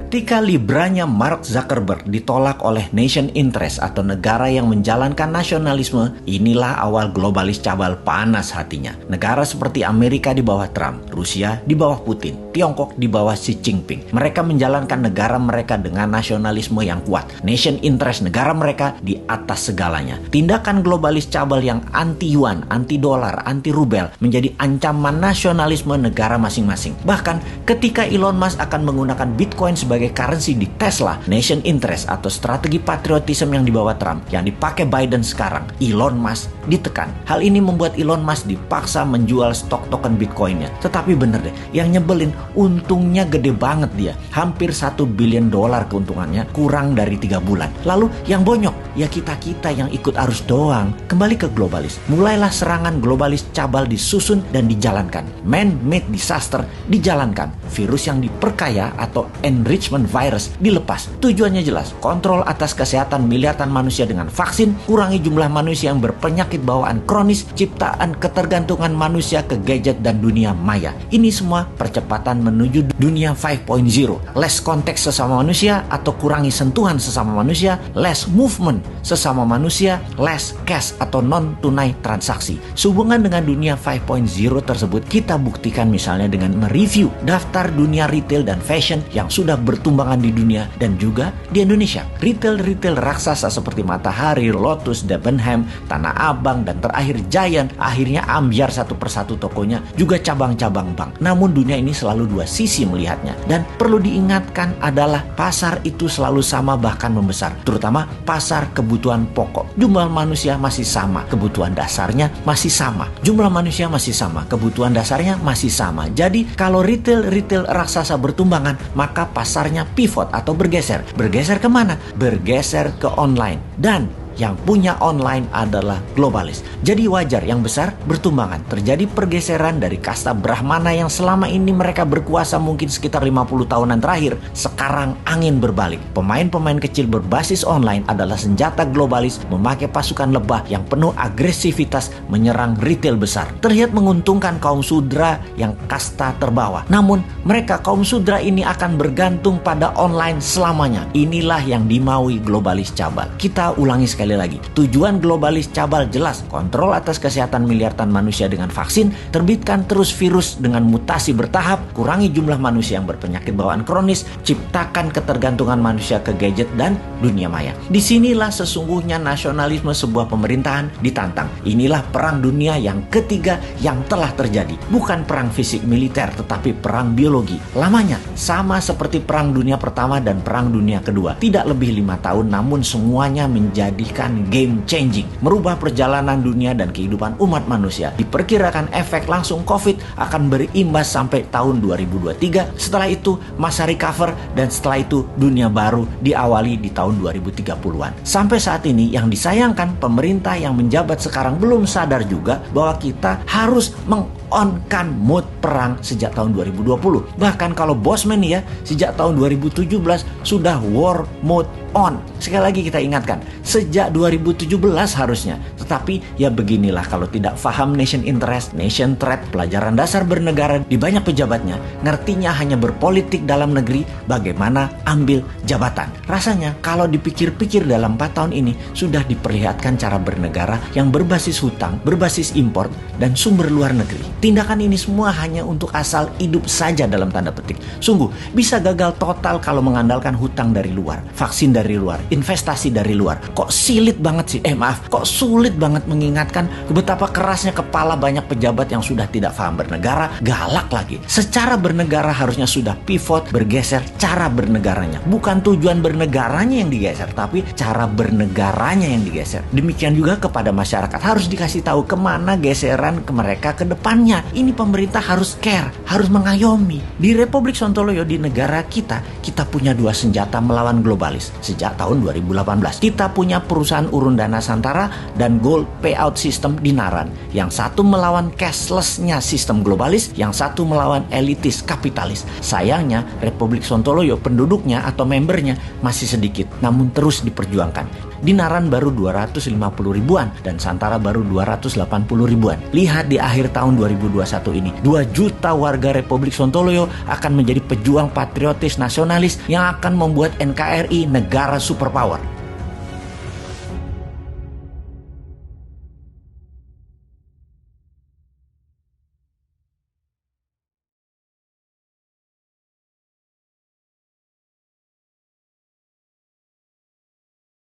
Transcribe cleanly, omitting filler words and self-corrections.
Ketika libranya Mark Zuckerberg ditolak oleh nation interest atau negara yang menjalankan nasionalisme, inilah awal globalis cabal panas hatinya. Negara seperti Amerika di bawah Trump, Rusia di bawah Putin, Tiongkok di bawah Xi Jinping. Mereka menjalankan negara mereka dengan nasionalisme yang kuat. Nation interest negara mereka di atas segalanya. Tindakan globalis cabal yang anti-yuan, anti-dolar, anti-rubel menjadi ancaman nasionalisme negara masing-masing. Bahkan ketika Elon Musk akan menggunakan Bitcoin sebagai currency di Tesla, nation interest atau strategi patriotisme yang dibawa Trump, yang dipakai Biden sekarang, Elon Musk ditekan. Hal ini membuat Elon Musk dipaksa menjual stok token Bitcoinnya. Tetapi bener deh, yang nyebelin, untungnya gede banget dia. Hampir $1 billion keuntungannya, kurang dari 3 bulan. Lalu yang bonyok, ya kita-kita yang ikut arus doang. Kembali ke globalis. Mulailah serangan globalis cabal disusun dan dijalankan. Man-made disaster dijalankan. Virus yang diperkaya atau enrichment virus dilepas. Tujuannya jelas, kontrol atas kesehatan miliaran manusia dengan vaksin, kurangi jumlah manusia yang berpenyakit bawaan kronis, ciptaan ketergantungan manusia ke gadget dan dunia maya. Ini semua percepatan menuju dunia 5.0. Less konteks sesama manusia atau kurangi sentuhan sesama manusia, less movement sesama manusia, less cash atau non-tunai transaksi. Sehubungan dengan dunia 5.0 tersebut, kita buktikan misalnya dengan mereview daftar dunia retail dan fashion yang sudah bertumbangan di dunia dan juga di Indonesia. Retail raksasa seperti Matahari, Lotus, Debenham, Tanah Abang, dan terakhir Giant akhirnya ambyar satu persatu tokonya, juga cabang-cabang bank. Namun dunia ini selalu dua sisi melihatnya. Dan perlu diingatkan adalah pasar itu selalu sama bahkan membesar. Terutama pasar kebutuhan pokok. Jumlah manusia masih sama, kebutuhan dasarnya masih sama. Jumlah manusia masih sama, kebutuhan dasarnya masih sama. Jadi kalau retail raksasa bertumbangan, maka pasarnya pivot atau bergeser. Bergeser kemana? Bergeser ke online. Dan yang punya online adalah globalis. Jadi wajar yang besar bertumbangan. Terjadi pergeseran dari kasta Brahmana yang selama ini mereka berkuasa mungkin sekitar 50 tahunan terakhir. Sekarang angin berbalik. Pemain-pemain kecil berbasis online adalah senjata globalis memakai pasukan lebah yang penuh agresivitas menyerang retail besar. Terlihat menguntungkan kaum sudra yang kasta terbawah. Namun mereka kaum sudra ini akan bergantung pada online selamanya. Inilah yang dimaui globalis cabal. Kita ulangi sekali lagi, tujuan globalis cabal jelas, kontrol atas kesehatan miliaran manusia dengan vaksin, terbitkan terus virus dengan mutasi bertahap, kurangi jumlah manusia yang berpenyakit bawaan kronis, ciptakan ketergantungan manusia ke gadget dan dunia maya. Disinilah sesungguhnya nasionalisme sebuah pemerintahan ditantang. Inilah perang dunia yang ketiga yang telah terjadi. Bukan perang fisik militer, tetapi perang biologi. Lamanya sama seperti perang dunia pertama dan perang dunia kedua. Tidak lebih 5 tahun, namun semuanya menjadi game changing, merubah perjalanan dunia dan kehidupan umat manusia. Diperkirakan efek langsung COVID akan berimbas sampai tahun 2023. Setelah itu masa recover dan setelah itu dunia baru diawali di tahun 2030-an. Sampai saat ini yang disayangkan pemerintah yang menjabat sekarang belum sadar juga bahwa kita harus on-kan mode perang sejak tahun 2020. Bahkan kalau Bosman ya, sejak tahun 2017 sudah war mode on. Sekali lagi kita ingatkan, sejak 2017 harusnya. Tetapi ya beginilah kalau tidak paham nation interest, nation threat, pelajaran dasar bernegara di banyak pejabatnya, ngertinya hanya berpolitik dalam negeri, bagaimana ambil jabatan. Rasanya kalau dipikir-pikir dalam 4 tahun ini sudah diperlihatkan cara bernegara yang berbasis hutang, berbasis impor, dan sumber luar negeri. Tindakan ini semua hanya untuk asal hidup saja dalam tanda petik. Sungguh bisa gagal total kalau mengandalkan hutang dari luar, vaksin dari luar, investasi dari luar. Kok sulit banget sih? Kok sulit banget mengingatkan betapa kerasnya kepala banyak pejabat yang sudah tidak paham bernegara, galak lagi. Secara bernegara harusnya sudah pivot, bergeser cara bernegaranya. Bukan tujuan bernegaranya yang digeser, tapi cara bernegaranya yang digeser. Demikian juga kepada masyarakat harus dikasih tahu kemana geseran ke mereka ke depannya. Ini pemerintah harus care, harus mengayomi. Di Republik Sontoloyo, di negara kita punya 2 senjata melawan globalis. Sejak tahun 2018, kita punya perusahaan urun dana Santara dan gold payout system di Naran. Yang satu melawan cashless-nya sistem globalis, yang satu melawan elitis kapitalis. Sayangnya Republik Sontoloyo penduduknya atau membernya masih sedikit, namun terus diperjuangkan. Dinaran baru 250 ribuan, dan Santara baru 280 ribuan. Lihat di akhir tahun 2021 ini, 2 juta warga Republik Sontoloyo akan menjadi pejuang patriotis nasionalis yang akan membuat NKRI negara superpower.